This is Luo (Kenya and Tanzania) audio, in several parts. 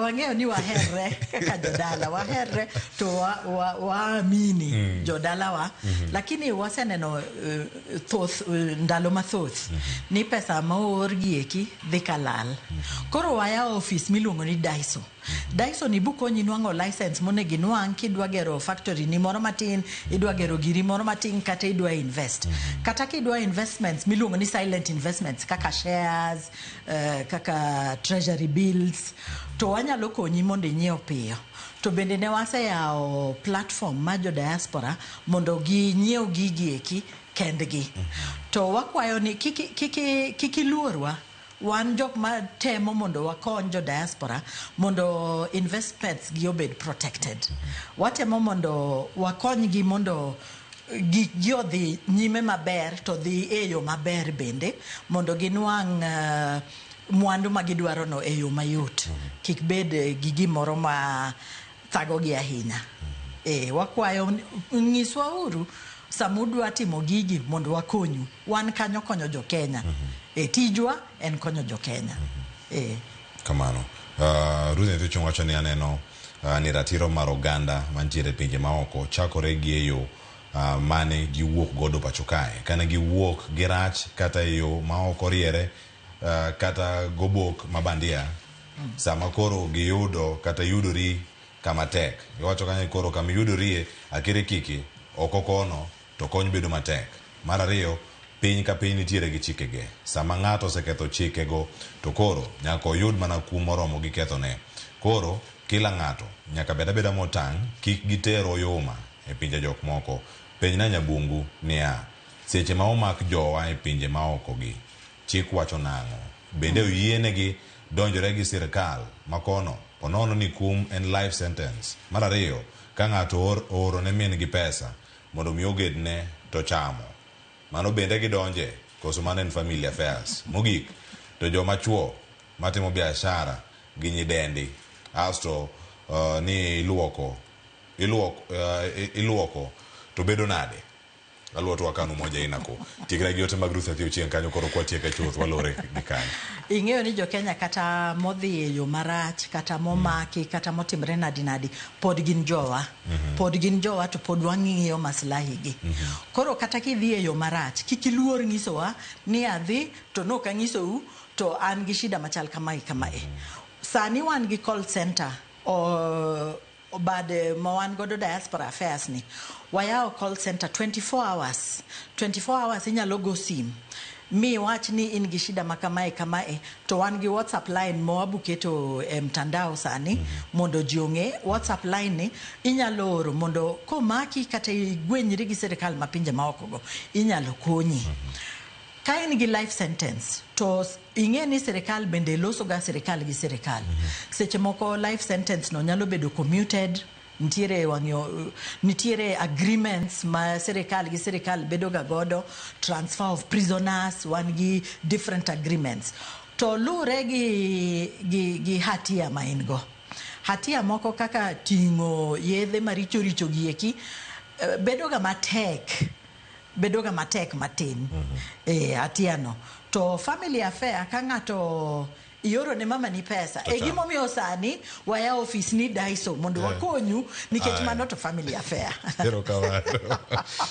Wangeo ni waherre kaka jodala waherre to waamini jodala wa lakini waseneno thoth ndalo mathoth ni pesa maor gieki dhi kalal. Koro waya office miluongo ni Daiso. Daiso ni bukonyi nwango license monegi nwang kidwa gero factory ni moro matin, idwa gero giri moro matin kata idwa invest. Kata kidwa investments miluongo ni silent investments kaka shares, kaka treasury bills, to wanyalo konyi mondo inyiew piyo. To bende ne waseyao platform ma jo diaspora mondo ginyiew gigieki kendgi. To wakwayo ni kiki luorwa wan jok ma temo mondo wakony jo diaspora mondo investments gi obed protected. Watemo mondo wakony gi mondo gi odhi nyime maber to dhi eyo maber bende mondo ginwang mwandu magidwaro no eyo mayot. Kik bed gi gimoro ma thago gi ahinya. Wakwayo nyiswa uru samudwa timo gigi mondo wakonyu. Wan kanyo konyo jo Kenya. Tijwa en konyo jo Kenya. Kamano. Ruth Ntuchung wacho ni aneno ni ratiro mar oganda mantiere pinje maoko chakore gi eyo mane giwuok godo pacho kae. Kane giwuok girach kata eyo maoko riere kata gobok mabandia. Sama koro giyudo kata yudori kama tek. Iwacho kanya koro kama yudorie akire kiki okokono to kony bedo matek. Mar ariyo piny ka piny nitiere gi chikege. Sama ng'ato oseketho chikego to koro nyaka oyud mana kum moromo gi kethone. Koro kila ng'ato nyaka beda motang' kik gitero yoma e pinje jok moko. Piny na Nyabungu niya seche ma omak jowa e pinje maoko gi chik wacho nang'o. Bende oyienegi donjore gi sirkal makono ponono ni kum en life sentence. Mar ariyo ka ng'ato oro ne min gi pesa mondo mi ogedne to chamo, mano bende gidonje koso mano en family affairs. Mogik to joma chuo matimo biashara gi nyidendi asto ni iluoko to bedo nade. Aluoto wakanu moja inako tigra gi yote mag Ruth Ntuchung kanyo koro kwa tieka chuoth walore gikanyo. Ing'eyo ni jo Kenya kata modhi eyo marach kata momaki kata motimre nadi pod gin jowa. Pod gin jowa to pod wang'iyo maslahi gi. Koro kata kidhi eyo marach kikiluor nyisowa ni adhi to no kang'isou to an gi shida machal kamae. Sani wan gi call center bade mawan godo diaspora affairs ni wayao call center 24 hours. 24 hours inyalo go sim mi wach ni in gi shida makamae to wan gi WhatsApp line mo abuketo mtandao sani mondo jionge. WhatsApp line ni inyalo oro mondo komaki kata igwenyri gi sirkal mapinje maoko go inyalo konyi. Ka in gi life sentence to ing'e ni sirkal bende loso ga sirkal gi sirkal. Seche moko life sentence no nyalo bedo commuted. Nitiere agreements ma sirkal gi sirkal bedo ga godo, transfer of prisoners, wan gi different agreements. To lure gi hatia ma in go. Hatia moko kaka ting'o yedhe maricho gieki bedo ga matek matin. Hatia no. To family affair ka ng'ato ioro ne mama ni pesa gimomiyo sani waya office ni Daiso mondo wakonyu nikech mano to family affair. Pero kawado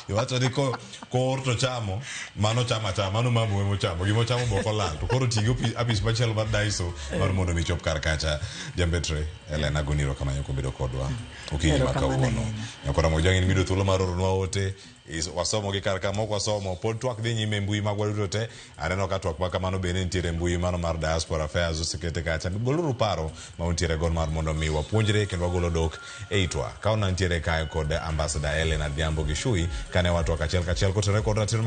iwacho ni ko orto chamo mano chama mano mambo emo chamo gimo chamo boko lal to koro tigo apis machielo mar Daiso mar mondo mi chop kar kacha. Jambetre Elena Goniro kama nyako bedo kodwa okinyi makawuono nyakora mojang'in mido thuolo mar oronwa ote wasomo gi kar kama wasomo pod twak dhi nyime mbui magwaduto te. Aneno ka twak makamano bende nitiere mbui mano mar diaspora affairs osekete kacha. Goluru paro ma untiere gon mar mondo mi wapuonjre kendo wagolo dok eitwa ka unantiere kae kod ambassador Elena Diambo Gishui kane watwak achiel kotere kod ratiro